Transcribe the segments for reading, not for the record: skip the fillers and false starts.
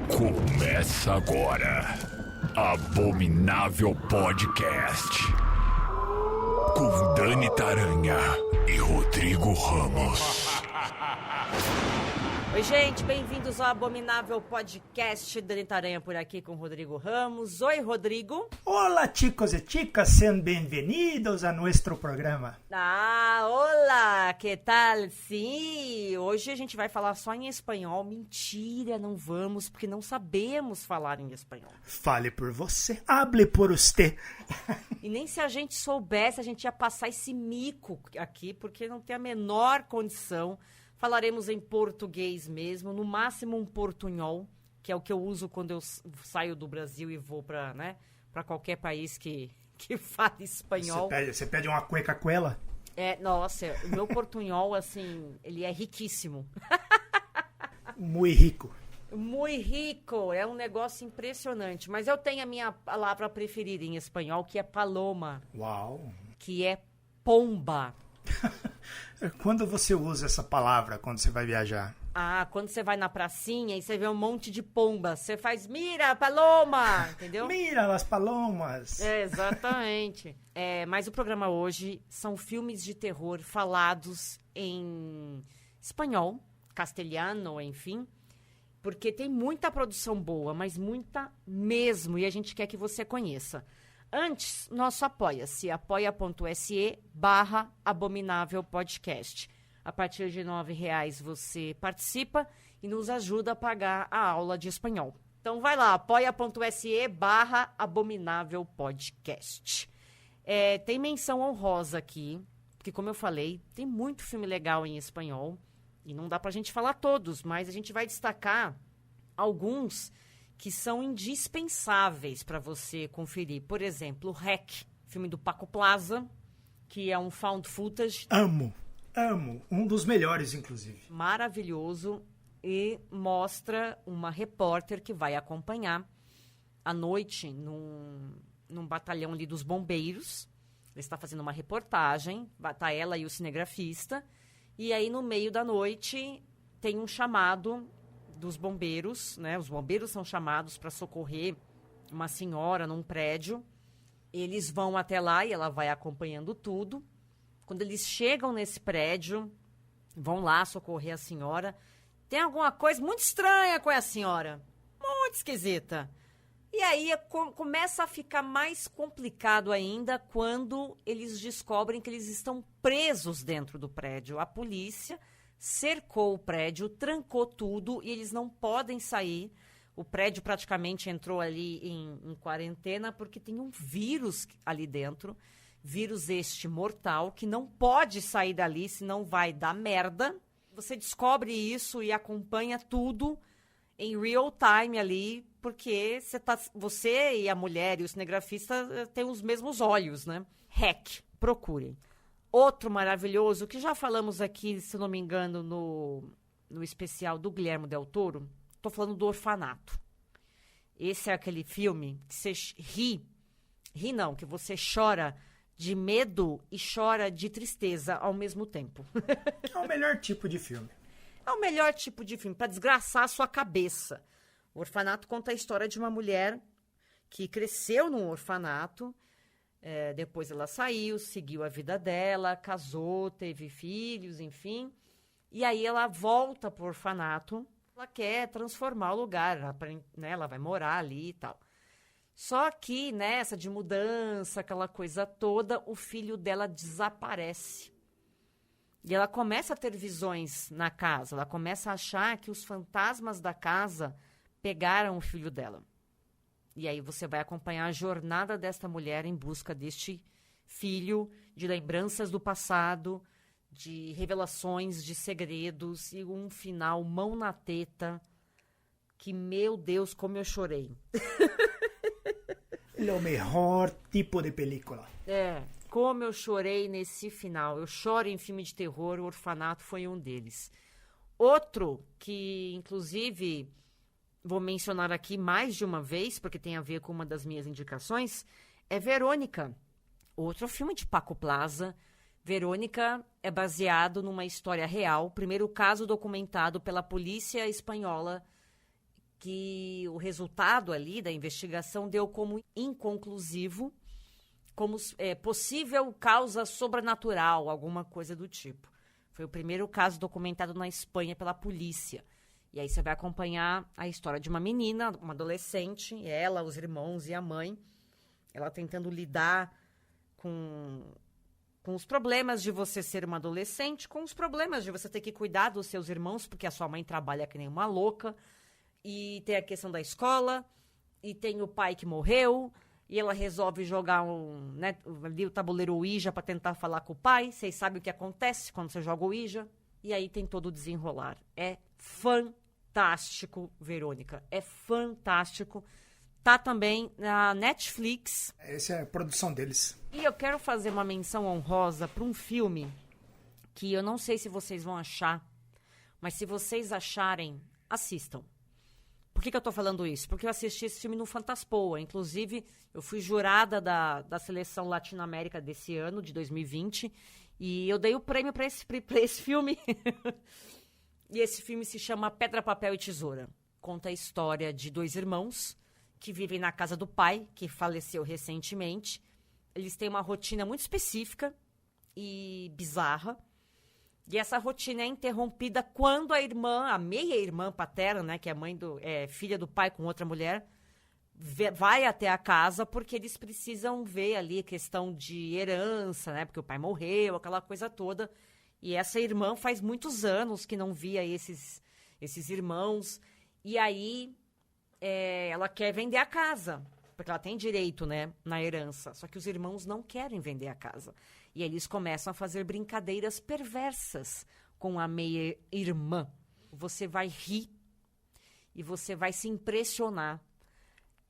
Começa agora, Abominável Podcast, com Dani Taranha e Rodrigo Ramos. Oi, gente, bem-vindos ao Abominável Podcast. Dani Taranha por aqui com Rodrigo Ramos. Oi, Rodrigo. Olá, chicos e chicas, sejam bem-vindos a nosso programa. Olá, que tal? Sim, hoje a gente vai falar só em espanhol. Mentira, não vamos, porque não sabemos falar em espanhol. Fale por você, hable por você. E nem se a gente soubesse, a gente ia passar esse mico aqui, porque não tem a menor condição. Falaremos em português mesmo, no máximo um portunhol, que é o que eu uso quando eu saio do Brasil e vou para qualquer país que fale espanhol. Você pede uma cueca-cuela? Nossa, o meu portunhol, assim, ele é riquíssimo. Muito rico. Muito rico, é um negócio impressionante. Mas eu tenho a minha palavra preferida em espanhol, que é paloma. Uau! Que é pomba. Quando você usa essa palavra quando você vai viajar? Quando você vai na pracinha e você vê um monte de pombas, você faz, mira, paloma, entendeu? Mira as palomas. Exatamente. Mas o programa hoje são filmes de terror falados em espanhol, castelhano, enfim, porque tem muita produção boa, mas muita mesmo, e a gente quer que você conheça. Antes, nosso apoia-se, apoia.se/Abominável Podcast. A partir de R$9 você participa e nos ajuda a pagar a aula de espanhol. Então vai lá, apoia.se/Abominável Podcast. Tem menção honrosa aqui, porque como eu falei, tem muito filme legal em espanhol e não dá pra gente falar todos, mas a gente vai destacar alguns que são indispensáveis para você conferir. Por exemplo, REC, filme do Paco Plaza, que é um found footage. Amo. Um dos melhores, inclusive. Maravilhoso. E mostra uma repórter que vai acompanhar à noite num batalhão ali dos bombeiros. Ele está fazendo uma reportagem, tá ela e o cinegrafista. E aí, no meio da noite, tem um chamado dos bombeiros, né? Os bombeiros são chamados para socorrer uma senhora num prédio. Eles vão até lá e ela vai acompanhando tudo. Quando eles chegam nesse prédio, vão lá socorrer a senhora. Tem alguma coisa muito estranha com a senhora. Muito esquisita. E aí começa a ficar mais complicado ainda quando eles descobrem que eles estão presos dentro do prédio. A polícia cercou o prédio, trancou tudo e eles não podem sair. O prédio praticamente entrou ali em quarentena porque tem um vírus ali dentro, vírus este mortal, que não pode sair dali, senão vai dar merda. Você descobre isso e acompanha tudo em real time ali, porque você e a mulher e o cinegrafista têm os mesmos olhos, né? REC, procurem. Outro maravilhoso, que já falamos aqui, se não me engano, no especial do Guillermo del Toro, estou falando do Orfanato. Esse é aquele filme que você que você chora de medo e chora de tristeza ao mesmo tempo. É o melhor tipo de filme. É o melhor tipo de filme, para desgraçar a sua cabeça. O Orfanato conta a história de uma mulher que cresceu num orfanato. Depois ela saiu, seguiu a vida dela, casou, teve filhos, enfim. E aí ela volta pro orfanato. Ela quer transformar o lugar, ela vai morar ali e tal. Só que nessa de mudança, aquela coisa toda, o filho dela desaparece. E ela começa a ter visões na casa. Ela começa a achar que os fantasmas da casa pegaram o filho dela. E aí você vai acompanhar a jornada desta mulher em busca deste filho, de lembranças do passado, de revelações, de segredos e um final mão na teta que, meu Deus, como eu chorei. O melhor tipo de película. Como eu chorei nesse final. Eu choro em filme de terror, o Orfanato foi um deles. Outro que, inclusive, vou mencionar aqui mais de uma vez, porque tem a ver com uma das minhas indicações, é Verônica. Outro filme de Paco Plaza. Verônica é baseado numa história real, primeiro caso documentado pela polícia espanhola, que o resultado ali da investigação deu como inconclusivo, como possível causa sobrenatural, alguma coisa do tipo. Foi o primeiro caso documentado na Espanha pela polícia. E aí você vai acompanhar a história de uma menina, uma adolescente, ela, os irmãos e a mãe, ela tentando lidar com os problemas de você ser uma adolescente, com os problemas de você ter que cuidar dos seus irmãos, porque a sua mãe trabalha que nem uma louca, e tem a questão da escola, e tem o pai que morreu, e ela resolve jogar ali o tabuleiro Ouija para tentar falar com o pai. Vocês sabem o que acontece quando você joga o Ouija? E aí tem todo o desenrolar. É fantástico, Verônica. É fantástico. Tá também na Netflix. Essa é a produção deles. E eu quero fazer uma menção honrosa para um filme que eu não sei se vocês vão achar, mas se vocês acharem, assistam. Por que eu tô falando isso? Porque eu assisti esse filme no Fantaspoa. Inclusive, eu fui jurada da seleção Latinoamérica desse ano, de 2020, e eu dei o prêmio para esse filme. E esse filme se chama Pedra, Papel e Tesoura. Conta a história de dois irmãos que vivem na casa do pai, que faleceu recentemente. Eles têm uma rotina muito específica e bizarra. E essa rotina é interrompida quando a irmã, a meia-irmã paterna, né, que é filha do pai com outra mulher, vai até a casa porque eles precisam ver ali a questão de herança, né, porque o pai morreu, aquela coisa toda. E essa irmã faz muitos anos que não via esses irmãos. E aí ela quer vender a casa, porque ela tem direito, né, na herança. Só que os irmãos não querem vender a casa. E eles começam a fazer brincadeiras perversas com a meia-irmã. Você vai rir e você vai se impressionar.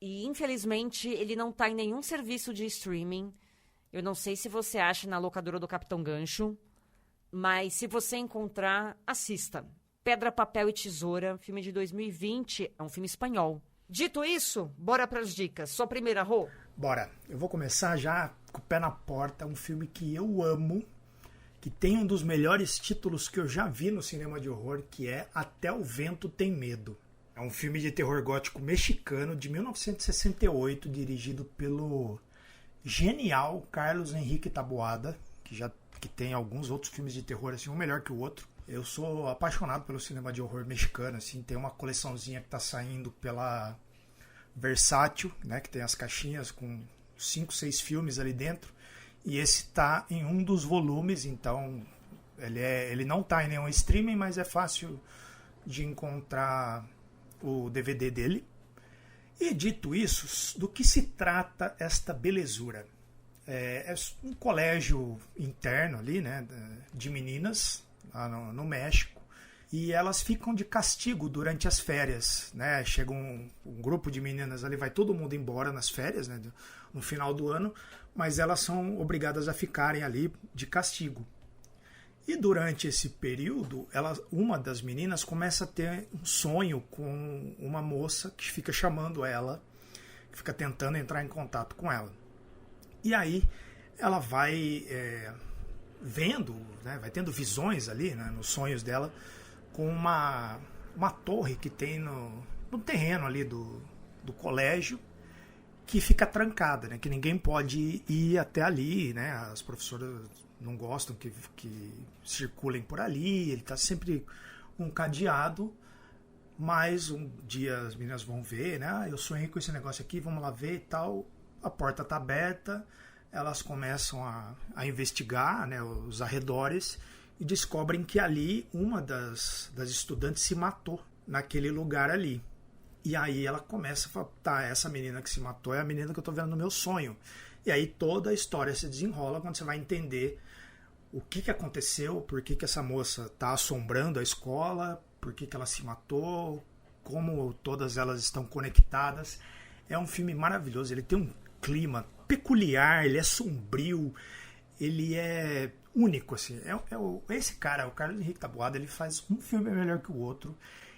E, infelizmente, ele não está em nenhum serviço de streaming. Eu não sei se você acha na locadora do Capitão Gancho, mas se você encontrar, assista. Pedra, Papel e Tesoura, filme de 2020, é um filme espanhol. Dito isso, bora para as dicas. Sua primeira, Rô? Bora. Eu vou começar já com o pé na porta, um filme que eu amo, que tem um dos melhores títulos que eu já vi no cinema de horror, que é Até o Vento Tem Medo. É um filme de terror gótico mexicano de 1968, dirigido pelo genial Carlos Henrique Taboada, que tem alguns outros filmes de terror, assim, um melhor que o outro. Eu sou apaixonado pelo cinema de horror mexicano, assim, tem uma coleçãozinha que tá saindo pela Versátil, né, que tem as caixinhas com 5, 6 filmes ali dentro, e esse tá em um dos volumes, então ele não tá em nenhum streaming, mas é fácil de encontrar o DVD dele. E dito isso, do que se trata esta belezura? É um colégio interno ali, né, de meninas lá no México, e elas ficam de castigo durante as férias, né? Chega um grupo de meninas ali, vai todo mundo embora nas férias, né, no final do ano, mas elas são obrigadas a ficarem ali de castigo. E durante esse período, uma das meninas começa a ter um sonho com uma moça que fica chamando ela, que fica tentando entrar em contato com ela. E aí ela vai vendo, né, vai tendo visões ali, né, nos sonhos dela, com uma torre que tem no terreno ali do colégio, que fica trancada, né, que ninguém pode ir até ali, né, as professoras não gostam que circulem por ali, ele está sempre um cadeado, mas um dia as meninas vão ver, né, eu sonhei com esse negócio aqui, vamos lá ver e tal, a porta está aberta, elas começam a investigar, né, os arredores, e descobrem que ali uma das estudantes se matou naquele lugar ali. E aí ela começa a falar, tá, essa menina que se matou é a menina que eu tô vendo no meu sonho. E aí toda a história se desenrola quando você vai entender o que aconteceu, por que essa moça tá assombrando a escola, por que ela se matou, como todas elas estão conectadas. É um filme maravilhoso, ele tem um clima peculiar, ele é sombrio, ele é único, assim. Esse cara, o Carlos Henrique Taboada, ele faz um filme melhor que o outro.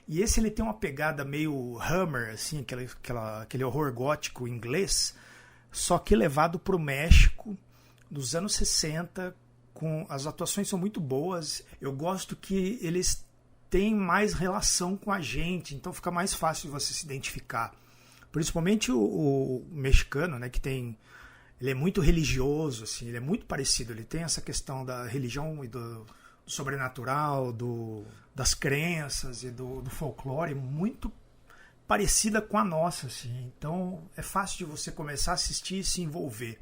E esse ele tem uma pegada meio Hammer, assim, aquele horror gótico inglês, só que levado para o México dos anos 60, as atuações são muito boas. Eu gosto que eles têm mais relação com a gente, então fica mais fácil de você se identificar. Principalmente o mexicano, né, que ele é muito religioso, assim, ele é muito parecido, ele tem essa questão da religião e do sobrenatural, das crenças e do folclore muito parecida com a nossa, assim. Então é fácil de você começar a assistir e se envolver.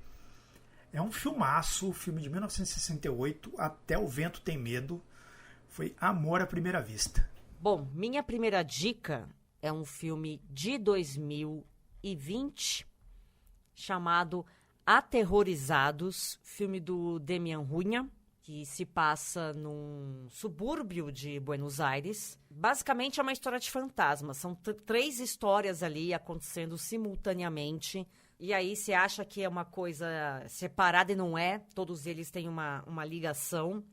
É um filmaço, filme de 1968, Até o Vento Tem Medo. Foi amor à primeira vista. Bom, minha primeira dica é um filme de 2020 chamado Aterrorizados, filme do Demian Hunha, que se passa num subúrbio de Buenos Aires. Basicamente é uma história de fantasmas. São 3 histórias ali acontecendo simultaneamente. E aí você acha que é uma coisa separada e não é. Todos eles têm uma ligação.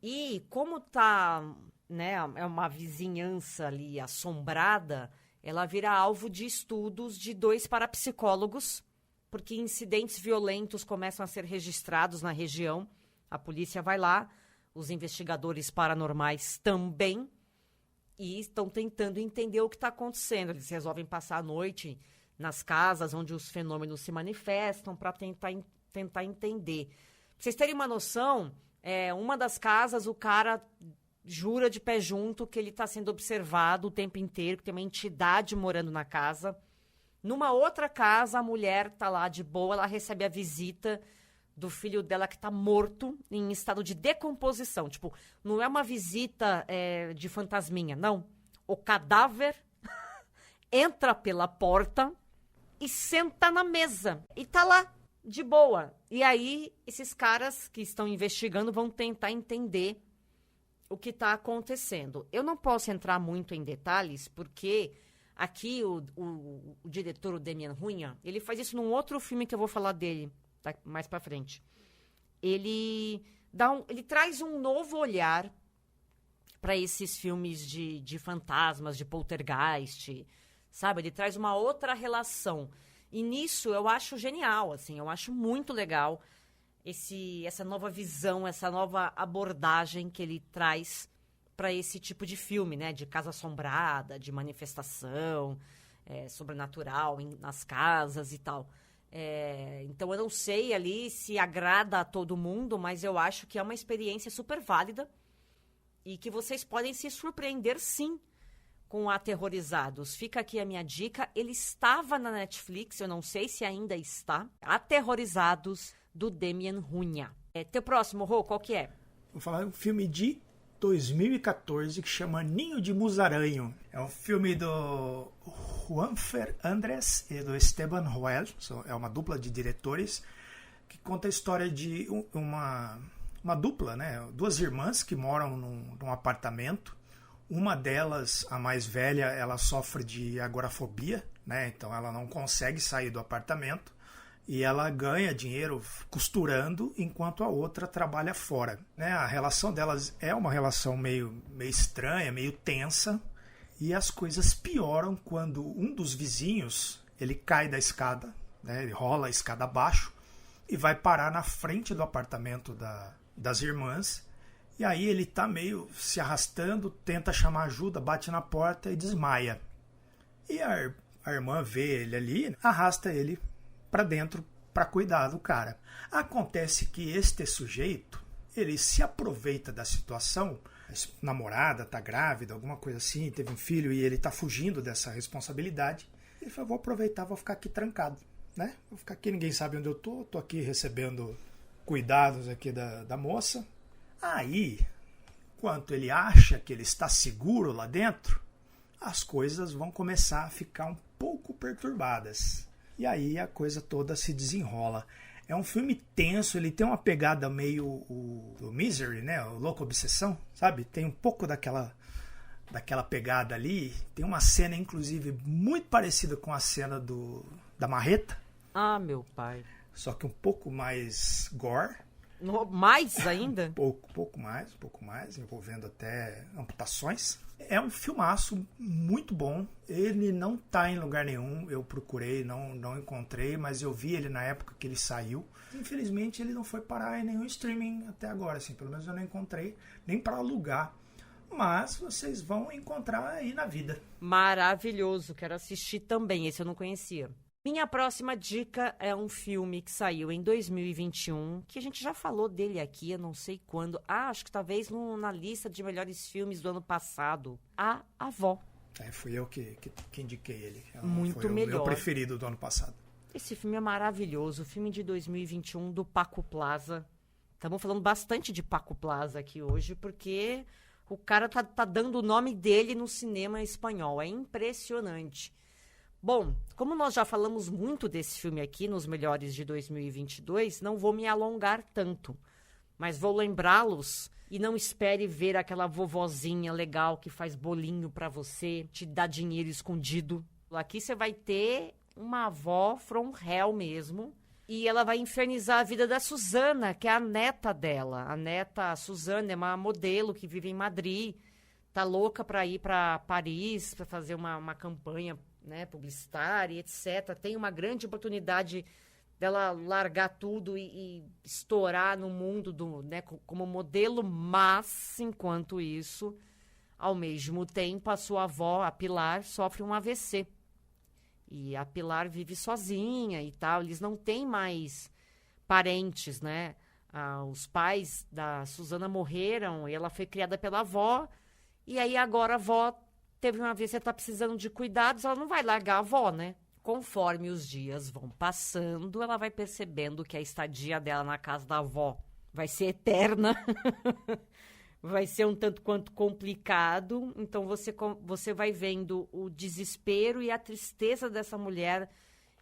E como tá, né, é uma vizinhança ali assombrada, ela vira alvo de estudos de 2 parapsicólogos, porque incidentes violentos começam a ser registrados na região. A polícia vai lá, os investigadores paranormais também, e estão tentando entender o que está acontecendo. Eles resolvem passar a noite nas casas onde os fenômenos se manifestam para tentar entender. Pra vocês terem uma noção, uma das casas o cara jura de pé junto que ele está sendo observado o tempo inteiro, que tem uma entidade morando na casa. Numa outra casa, a mulher está lá de boa, ela recebe a visita do filho dela que está morto, em estado de decomposição. Tipo, não é uma visita de fantasminha, não. O cadáver entra pela porta e senta na mesa. E tá lá, de boa. E aí, esses caras que estão investigando vão tentar entender o que está acontecendo. Eu não posso entrar muito em detalhes, porque aqui o diretor, o Demian Hunha, ele faz isso num outro filme que eu vou falar dele mais pra frente. Ele traz um novo olhar para esses filmes de fantasmas, de poltergeist, sabe? Ele traz uma outra relação. E nisso eu acho genial, assim, eu acho muito legal essa nova visão, essa nova abordagem que ele traz para esse tipo de filme, né? De casa assombrada, de manifestação sobrenatural nas casas e tal. Então eu não sei ali se agrada a todo mundo, mas eu acho que é uma experiência super válida e que vocês podem se surpreender sim com Aterrorizados. Fica aqui a minha dica, ele estava na Netflix, eu não sei se ainda está. Aterrorizados, do Demian Hunha. Teu próximo, Rô, qual que é? Vou falar de um filme de 2014 que chama Ninho de Musaranho. É um filme do Juanfer Andrés e do Esteban Roel. É uma dupla de diretores que conta a história de uma dupla, né? 2 irmãs que moram num apartamento. Uma delas, a mais velha, ela sofre de agorafobia, né? Então ela não consegue sair do apartamento e ela ganha dinheiro costurando enquanto a outra trabalha fora, né? A relação delas é uma relação meio estranha, meio tensa, e as coisas pioram quando um dos vizinhos ele cai da escada, né? Ele rola a escada abaixo e vai parar na frente do apartamento das irmãs. E aí ele tá meio se arrastando, tenta chamar ajuda, bate na porta e desmaia. E a irmã vê ele ali, arrasta ele para dentro para cuidar do cara. Acontece que este sujeito, ele se aproveita da situação, a namorada tá grávida, alguma coisa assim, teve um filho e ele tá fugindo dessa responsabilidade. Ele falou, vou aproveitar, vou ficar aqui trancado, né? Vou ficar aqui, ninguém sabe onde eu tô aqui recebendo cuidados aqui da moça. Aí, enquanto ele acha que ele está seguro lá dentro, as coisas vão começar a ficar um pouco perturbadas. E aí a coisa toda se desenrola. É um filme tenso, ele tem uma pegada meio o Misery, né? O Louco Obsessão, sabe? Tem um pouco daquela pegada ali. Tem uma cena, inclusive, muito parecida com a cena da marreta. Ah, meu pai. Só que um pouco mais gore. Mais ainda? Pouco mais, envolvendo até amputações. É um filmaço muito bom. Ele não tá em lugar nenhum. Eu procurei, não encontrei, mas eu vi ele na época que ele saiu. Infelizmente, ele não foi parar em nenhum streaming até agora, assim. Pelo menos eu não encontrei nem para alugar. Mas vocês vão encontrar aí na vida. Maravilhoso, quero assistir também. Esse eu não conhecia. Minha próxima dica é um filme que saiu em 2021, que a gente já falou dele aqui, eu não sei quando. Acho que talvez na lista de melhores filmes do ano passado. A Avó. Fui eu que indiquei ele. Muito foi melhor. O meu preferido do ano passado. Esse filme é maravilhoso, filme de 2021 do Paco Plaza. Estamos falando bastante de Paco Plaza aqui hoje, porque o cara tá dando o nome dele no cinema espanhol. É impressionante. Bom, como nós já falamos muito desse filme aqui nos melhores de 2022, não vou me alongar tanto, mas vou lembrá-los e não espere ver aquela vovozinha legal que faz bolinho pra você, te dá dinheiro escondido. Aqui você vai ter uma avó from hell mesmo, e ela vai infernizar a vida da Susana, que é a neta dela. A neta Susana é uma modelo que vive em Madrid, tá louca pra ir pra Paris, pra fazer uma campanha, né, publicitária, etc. Tem uma grande oportunidade dela largar tudo e estourar no mundo né, como modelo, mas, enquanto isso, ao mesmo tempo, a sua avó, a Pilar, sofre um AVC. E a Pilar vive sozinha e tal. Eles não têm mais parentes, né? Os pais da Susana morreram e ela foi criada pela avó. E aí agora a avó teve uma vez, você tá precisando de cuidados, ela não vai largar a avó, né? Conforme os dias vão passando, ela vai percebendo que a estadia dela na casa da avó vai ser eterna, vai ser um tanto quanto complicado. Então você vai vendo o desespero e a tristeza dessa mulher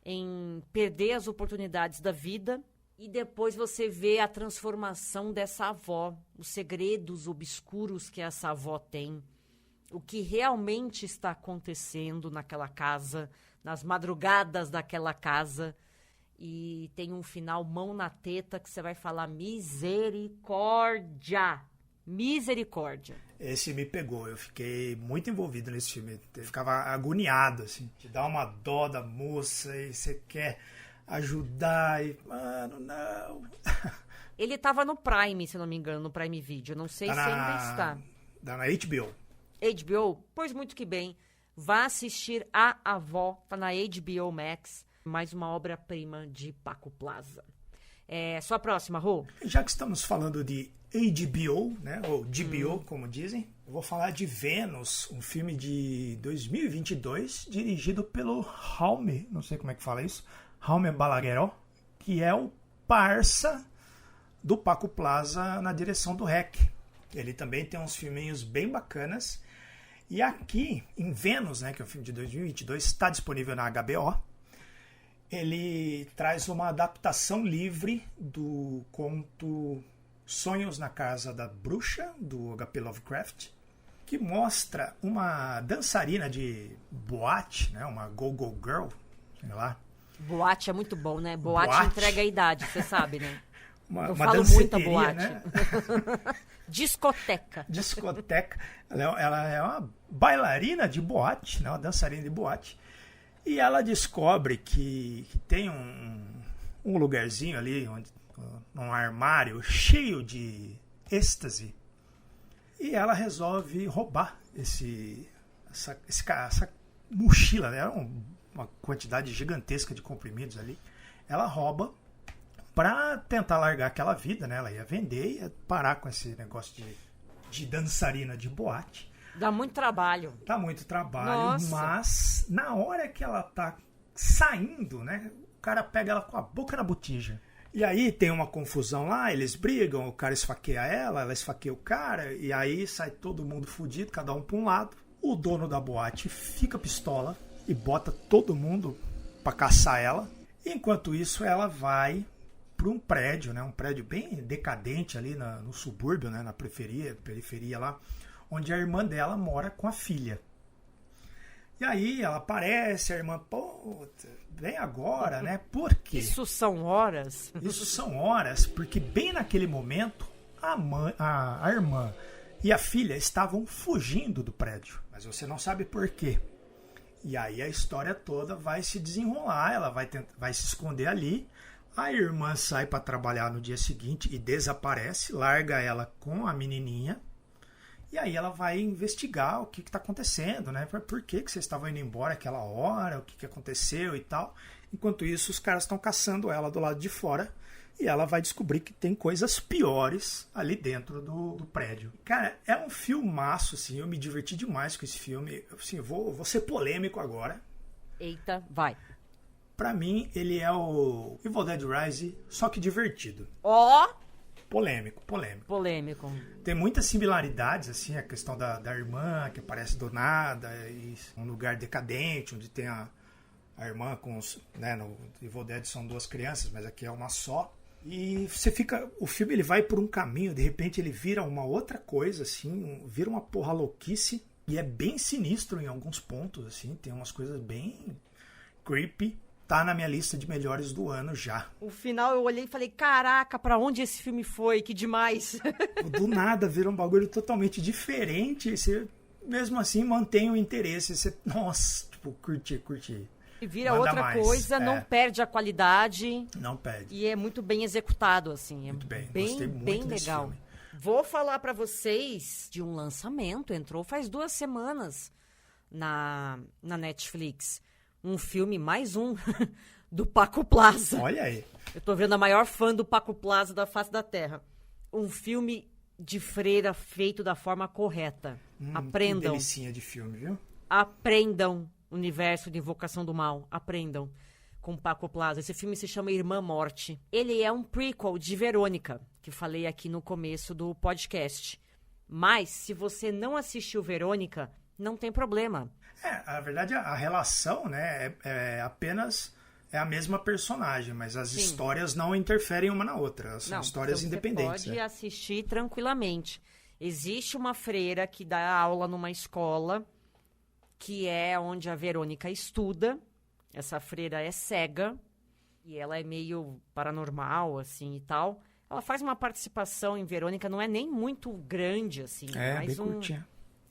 em perder as oportunidades da vida. E depois você vê a transformação dessa avó, os segredos obscuros que essa avó tem. O que realmente está acontecendo naquela casa, nas madrugadas daquela casa. E tem um final mão na teta que você vai falar misericórdia. Misericórdia. Esse me pegou, eu fiquei muito envolvido nesse filme. Eu ficava agoniado, assim. Te dá uma dó da moça e você quer ajudar e... Mano, não. Ele estava no Prime, se não me engano, no Prime Video. Não sei se ainda está. Tá na HBO. HBO? Pois muito que bem. Vá assistir A Avó, tá na HBO Max. Mais uma obra-prima de Paco Plaza. Sua próxima, Rô? Já que estamos falando de HBO, né, ou GBO, como dizem, eu vou falar de Vênus, um filme de 2022, dirigido pelo Jaume, não sei como é que fala isso, Jaume Balagueró, que é o parça do Paco Plaza na direção do REC. Ele também tem uns filminhos bem bacanas. E aqui, em Vênus, né, que é um filme de 2022, está disponível na HBO. Ele traz uma adaptação livre do conto Sonhos na Casa da Bruxa, do H.P. Lovecraft, que mostra uma dançarina de boate, né, uma go-go girl, sei lá. Boate é muito bom, né? Boate entrega a idade, você sabe, né? Eu falo muita boate. Né? Discoteca. Ela é uma bailarina de boate, né? Uma dançarina de boate. E ela descobre que tem um lugarzinho ali, um armário cheio de êxtase. E ela resolve roubar essa mochila, né? Uma quantidade gigantesca de comprimidos ali. Ela rouba para tentar largar aquela vida, né? Ela ia vender e ia parar com esse negócio de dançarina de boate. Dá muito trabalho. Dá muito trabalho, Nossa. Mas na hora que ela tá saindo, né? O cara pega ela com a boca na botija. E aí tem uma confusão lá, eles brigam, o cara esfaqueia ela esfaqueia o cara, e aí sai todo mundo fudido, cada um pra um lado. O dono da boate fica pistola e bota todo mundo pra caçar ela. Enquanto isso, ela vai para um prédio, né? Um prédio bem decadente ali no subúrbio, né? Na periferia lá, onde a irmã dela mora com a filha. E aí ela aparece, a irmã, puta, vem agora, né? Por quê? Isso são horas? Isso são horas, porque bem naquele momento, a irmã e a filha estavam fugindo do prédio. Mas você não sabe por quê. E aí a história toda vai se desenrolar, ela vai se esconder ali. A irmã sai para trabalhar no dia seguinte e desaparece, larga ela com a menininha. E aí ela vai investigar o que está acontecendo, né? Por que vocês estavam indo embora aquela hora, o que aconteceu e tal. Enquanto isso, os caras estão caçando ela do lado de fora e ela vai descobrir que tem coisas piores ali dentro do prédio. Cara, é um filmaço, assim, eu me diverti demais com esse filme. Assim, eu vou ser polêmico agora. Eita, vai. Pra mim, ele é o Evil Dead Rise, só que divertido. Ó! Polêmico. Tem muitas similaridades, assim, a questão da irmã que aparece do nada, e um lugar decadente, onde tem a irmã com os... Né, no Evil Dead são 2 crianças, mas aqui é uma só. E você fica... O filme ele vai por um caminho, de repente ele vira uma outra coisa, assim, vira uma porra louquice, e é bem sinistro em alguns pontos, assim, tem umas coisas bem creepy. Tá na minha lista de melhores do ano já. O final eu olhei e falei, caraca, pra onde esse filme foi? Que demais. Do nada vira um bagulho totalmente diferente. E você, mesmo assim, mantém o interesse. Você, nossa, tipo, curti. E vira outra mais. Coisa, não perde a qualidade. Não perde. E é muito bem executado, assim. Muito bem. Gostei muito bem legal. Filme. Vou falar pra vocês de um lançamento. Entrou faz 2 semanas na Netflix. Um filme, mais um, do Paco Plaza. Olha aí. Eu tô vendo a maior fã do Paco Plaza da face da Terra. Um filme de freira feito da forma correta. Aprendam. Que delicinha de filme, viu? Aprendam Universo de Invocação do Mal. Aprendam com Paco Plaza. Esse filme se chama Irmã Morte. Ele é um prequel de Verônica, que falei aqui no começo do podcast. Mas, se você não assistiu Verônica, não tem problema. Na verdade, a relação, né, é apenas a mesma personagem, mas as histórias não interferem uma na outra. São histórias independentes. Você pode assistir tranquilamente. Existe uma freira que dá aula numa escola, que é onde a Verônica estuda. Essa freira é cega, e ela é meio paranormal, assim, e tal. Ela faz uma participação em Verônica, não é nem muito grande, assim. É bem curtinha.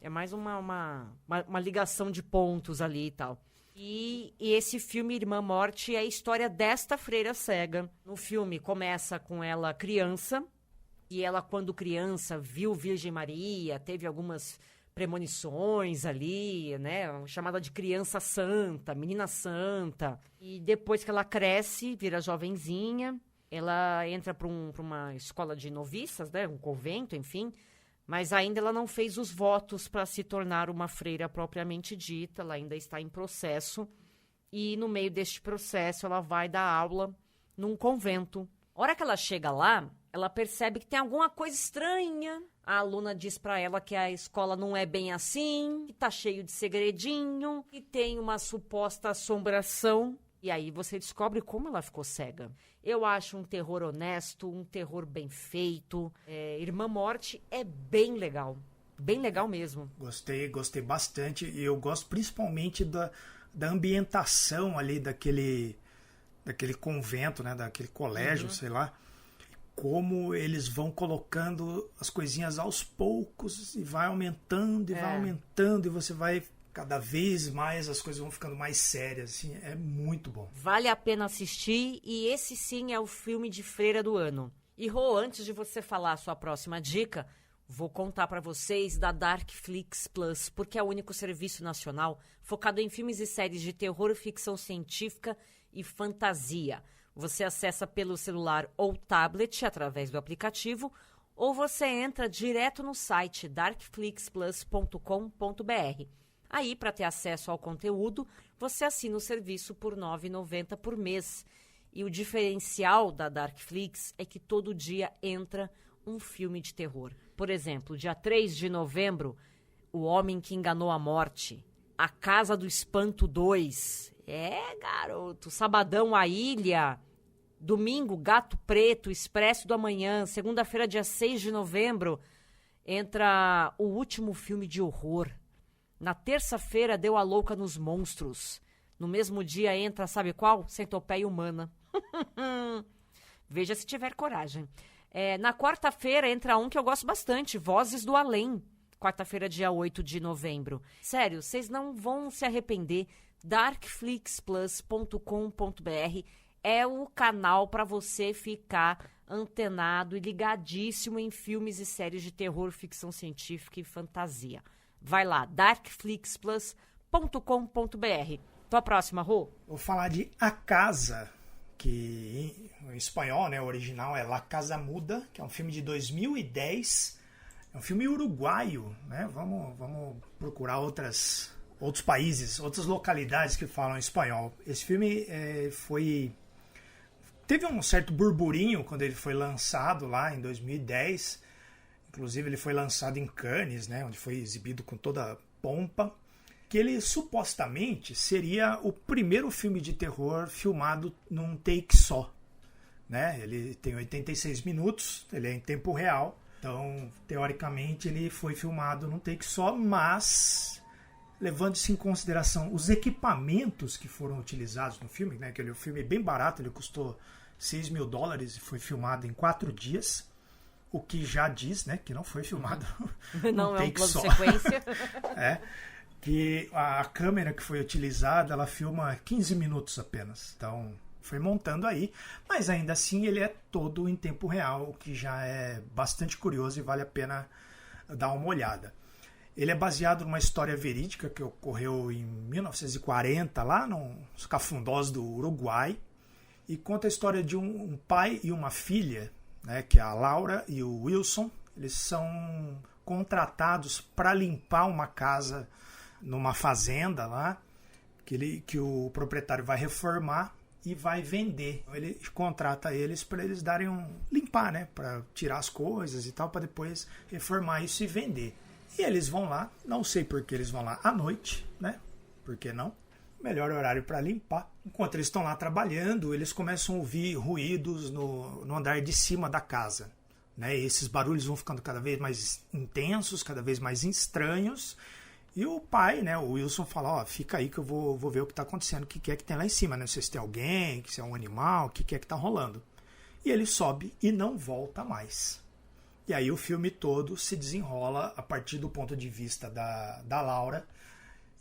É mais uma ligação de pontos ali e tal. E esse filme, Irmã Morte, é a história desta freira cega. No filme começa com ela criança. E ela, quando criança, viu Virgem Maria, teve algumas premonições ali, né? Chamada de criança santa, menina santa. E depois que ela cresce, vira jovenzinha, ela entra para uma escola de noviças, né? Um convento, enfim. Mas ainda ela não fez os votos para se tornar uma freira propriamente dita, ela ainda está em processo. E no meio deste processo ela vai dar aula num convento. A hora que ela chega lá, ela percebe que tem alguma coisa estranha. A aluna diz para ela que a escola não é bem assim, que tá cheio de segredinho, que tem uma suposta assombração. E aí você descobre como ela ficou cega. Eu acho um terror honesto, um terror bem feito. Irmã Morte é bem legal. Bem legal mesmo. Gostei bastante. E eu gosto principalmente da ambientação ali daquele convento, né? Daquele colégio, sei lá. Como eles vão colocando as coisinhas aos poucos e vai aumentando vai aumentando e você vai... Cada vez mais as coisas vão ficando mais sérias, assim, é muito bom. Vale a pena assistir e esse sim é o filme de freira do ano. E Rô, antes de você falar a sua próxima dica, vou contar para vocês da Darkflix Plus, porque é o único serviço nacional focado em filmes e séries de terror, ficção científica e fantasia. Você acessa pelo celular ou tablet através do aplicativo, ou você entra direto no site darkflixplus.com.br. Aí, para ter acesso ao conteúdo, você assina o serviço por R$ 9,90 por mês. E o diferencial da Darkflix é que todo dia entra um filme de terror. Por exemplo, dia 3 de novembro, O Homem que Enganou a Morte, A Casa do Espanto 2. Garoto. Sabadão, A Ilha. Domingo, Gato Preto, Expresso do Amanhã. Segunda-feira, dia 6 de novembro, entra o último filme de horror, Na terça-feira deu a louca nos monstros. No mesmo dia entra, sabe qual? Centopeia Humana. Veja se tiver coragem. Na quarta-feira entra um que eu gosto bastante, Vozes do Além. Quarta-feira, dia 8 de novembro. Sério, vocês não vão se arrepender. Darkflixplus.com.br é o canal para você ficar antenado e ligadíssimo em filmes e séries de terror, ficção científica e fantasia. Vai lá, darkflixplus.com.br. Tua próxima, Rô? Vou falar de A Casa, que em espanhol, né, o original é La Casa Muda, que é um filme de 2010. É um filme uruguaio, né? Vamos procurar outros países, outras localidades que falam espanhol. Esse filme teve um certo burburinho quando ele foi lançado lá em 2010. Inclusive ele foi lançado em Cannes, né? Onde foi exibido com toda a pompa. Que ele supostamente seria o primeiro filme de terror filmado num take só, né? Ele tem 86 minutos, ele é em tempo real. Então, teoricamente, ele foi filmado num take só, mas levando-se em consideração os equipamentos que foram utilizados no filme, né? Que o filme é bem barato, ele custou $6.000 e foi filmado em 4 dias, o que já diz, né, que não foi filmado não num é um take plano só. sequência. Que a câmera que foi utilizada, ela filma 15 minutos apenas. Então, foi montando aí, mas ainda assim ele é todo em tempo real, o que já é bastante curioso e vale a pena dar uma olhada. Ele é baseado numa história verídica que ocorreu em 1940, lá nos cafundós do Uruguai, e conta a história de um pai e uma filha, né, que é a Laura e o Wilson. Eles são contratados para limpar uma casa numa fazenda lá, que o proprietário vai reformar e vai vender. Ele contrata eles para eles limpar, né, para tirar as coisas e tal, para depois reformar isso e vender. E eles vão lá, não sei por que eles vão lá à noite, né? Por que não? Melhor horário para limpar. Enquanto eles estão lá trabalhando, eles começam a ouvir ruídos no andar de cima da casa, né? E esses barulhos vão ficando cada vez mais intensos, cada vez mais estranhos. E o pai, né, o Wilson, fala, fica aí que eu vou ver o que está acontecendo, o que é que tem lá em cima, né? Não sei se tem alguém, se é um animal, o que é que está rolando. E ele sobe e não volta mais. E aí o filme todo se desenrola a partir do ponto de vista da Laura,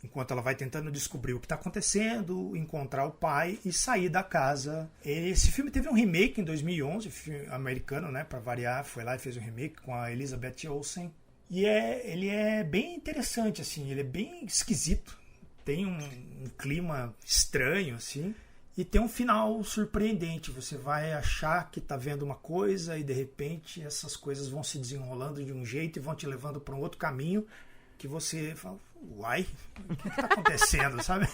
enquanto ela vai tentando descobrir o que está acontecendo, encontrar o pai e sair da casa. Esse filme teve um remake em 2011, filme americano, né, para variar, foi lá e fez um remake com a Elizabeth Olsen. E ele é bem interessante, assim, ele é bem esquisito. Tem um clima estranho, assim. E tem um final surpreendente. Você vai achar que está vendo uma coisa e, de repente, essas coisas vão se desenrolando de um jeito e vão te levando para um outro caminho que você fala, uai, o que está acontecendo, sabe?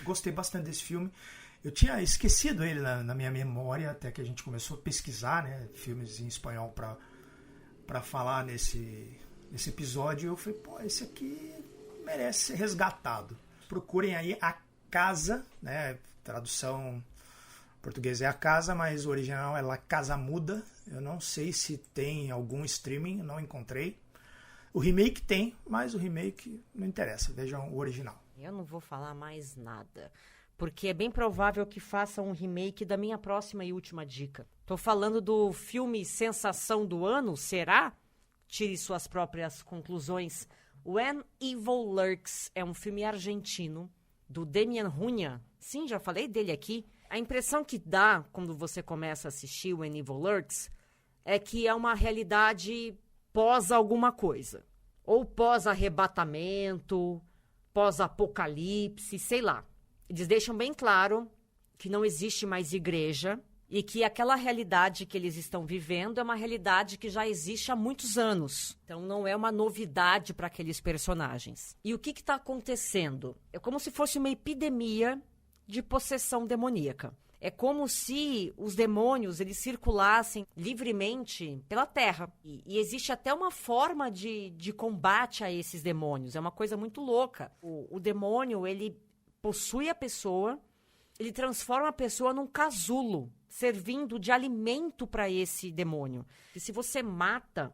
Gostei bastante desse filme. Eu tinha esquecido ele na minha memória, até que a gente começou a pesquisar, né, filmes em espanhol para falar nesse episódio. Eu falei, esse aqui merece ser resgatado. Procurem aí A Casa, né? Tradução portuguesa é A Casa, mas o original é La Casa Muda. Eu não sei se tem algum streaming, não encontrei. O remake tem, mas o remake não interessa. Vejam o original. Eu não vou falar mais nada, porque é bem provável que façam um remake da minha próxima e última dica. Tô falando do filme Sensação do Ano, será? Tire suas próprias conclusões. When Evil Lurks é um filme argentino do Demian Runha. Sim, já falei dele aqui. A impressão que dá quando você começa a assistir When Evil Lurks é que é uma realidade pós alguma coisa. Ou pós-arrebatamento, pós-apocalipse, sei lá. Eles deixam bem claro que não existe mais igreja e que aquela realidade que eles estão vivendo é uma realidade que já existe há muitos anos. Então não é uma novidade para aqueles personagens. E o que está acontecendo? É como se fosse uma epidemia de possessão demoníaca. É como se os demônios eles circulassem livremente pela Terra. E existe até uma forma de combate a esses demônios. É uma coisa muito louca. O demônio, ele possui a pessoa, ele transforma a pessoa num casulo, servindo de alimento para esse demônio. E se você mata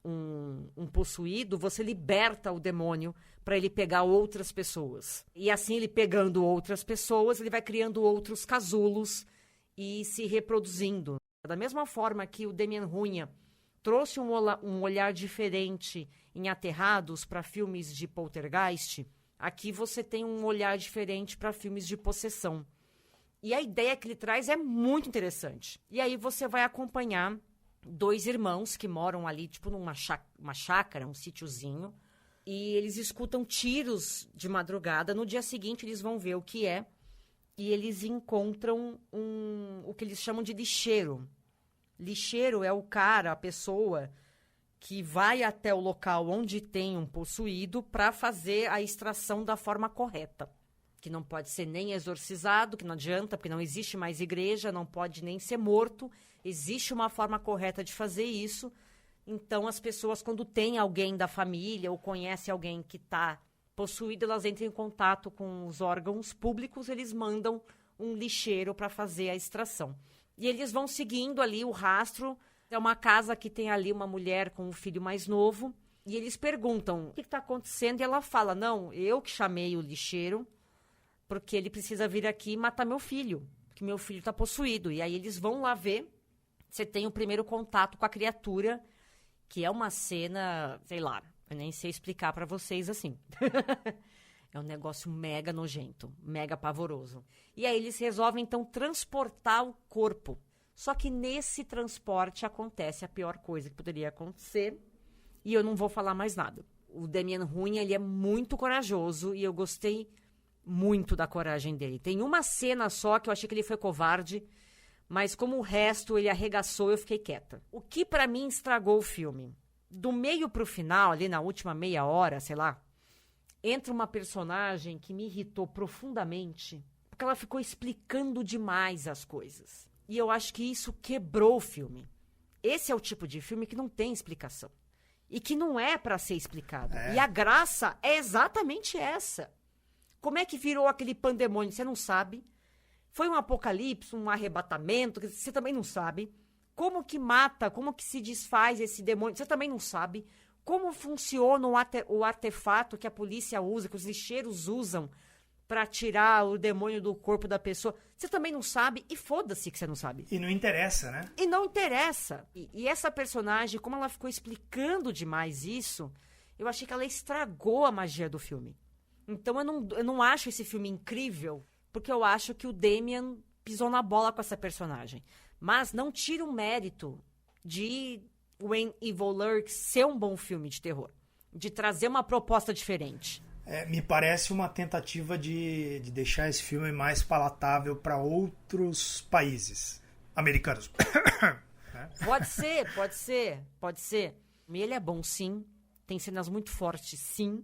um possuído, você liberta o demônio para ele pegar outras pessoas. E assim, ele pegando outras pessoas, ele vai criando outros casulos e se reproduzindo. Da mesma forma que o Demian Runha trouxe um olhar diferente em Aterrados para filmes de poltergeist, aqui você tem um olhar diferente para filmes de possessão. E a ideia que ele traz é muito interessante. E aí você vai acompanhar 2 irmãos que moram ali, tipo, numa chácara, um sítiozinho, e eles escutam tiros de madrugada. No dia seguinte, eles vão ver o que é, e eles encontram o que eles chamam de lixeiro. Lixeiro é o cara, a pessoa que vai até o local onde tem um possuído para fazer a extração da forma correta. Que não pode ser nem exorcizado, que não adianta, porque não existe mais igreja, não pode nem ser morto. Existe uma forma correta de fazer isso. Então, as pessoas, quando tem alguém da família ou conhece alguém que está possuído, elas entram em contato com os órgãos públicos, eles mandam um lixeiro para fazer a extração. E eles vão seguindo ali o rastro. É uma casa que tem ali uma mulher com um filho mais novo. E eles perguntam, o que está acontecendo? E ela fala, não, eu que chamei o lixeiro, porque ele precisa vir aqui e matar meu filho, que meu filho está possuído. E aí eles vão lá ver, você tem o primeiro contato com a criatura, que é uma cena, sei lá, eu nem sei explicar para vocês assim. É um negócio mega nojento, mega pavoroso. E aí eles resolvem, então, transportar o corpo. Só que nesse transporte acontece a pior coisa que poderia acontecer, e eu não vou falar mais nada. O Demian Runha, ele é muito corajoso, e eu gostei muito da coragem dele. Tem uma cena só que eu achei que ele foi covarde, mas como o resto ele arregaçou, eu fiquei quieta. O que pra mim estragou o filme? Do meio pro final, ali na última meia hora, sei lá, entra uma personagem que me irritou profundamente, porque ela ficou explicando demais as coisas. E eu acho que isso quebrou o filme. Esse é o tipo de filme que não tem explicação. E que não é pra ser explicado. E a graça é exatamente essa. Como é que virou aquele pandemônio? Você não sabe. Foi um apocalipse, um arrebatamento, você também não sabe. Como que mata, como que se desfaz esse demônio? Você também não sabe. Como funciona o artefato que a polícia usa, que os lixeiros usam para tirar o demônio do corpo da pessoa? Você também não sabe, e foda-se que você não sabe. E não interessa, né? E não interessa. E essa personagem, como ela ficou explicando demais isso, eu achei que ela estragou a magia do filme. Então eu não acho esse filme incrível, porque eu acho que o Demian pisou na bola com essa personagem. Mas não tira o mérito de When Evil Lurks ser um bom filme de terror, de trazer uma proposta diferente. Me parece uma tentativa de deixar esse filme mais palatável para outros países americanos. Pode ser. Ele é bom, sim. Tem cenas muito fortes, sim.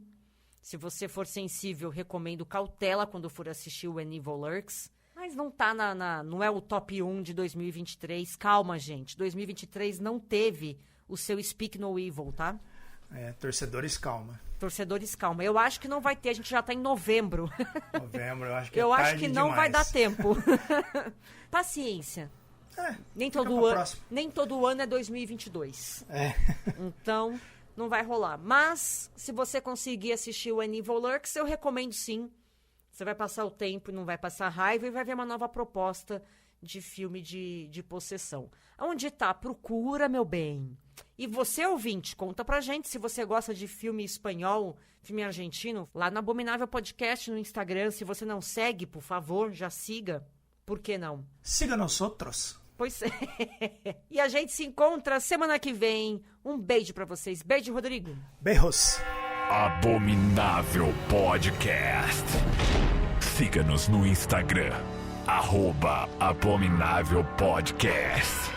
Se você for sensível, recomendo cautela quando for assistir o When Evil Lurks. Mas não tá não é o top 1 de 2023. Calma, gente. 2023 não teve o seu Speak No Evil, tá? Torcedores, calma. Torcedores, calma. Eu acho que não vai ter. A gente já tá em novembro. Novembro, eu acho que eu é tarde acho que não demais. vai dar tempo. Paciência. Nem todo ano é 2022. Então, não vai rolar. Mas, se você conseguir assistir o When Evil Lurks, eu recomendo sim. Você vai passar o tempo e não vai passar raiva e vai ver uma nova proposta de filme de possessão. Onde tá? Procura, meu bem. E você, ouvinte, conta pra gente se você gosta de filme espanhol, filme argentino, lá no Abominável Podcast no Instagram. Se você não segue, por favor, já siga. Por que não? Siga nós outros. Pois é. E a gente se encontra semana que vem. Um beijo pra vocês. Beijo, Rodrigo. Beijos. Abominável Podcast. Siga-nos no Instagram, @Abominável Podcast.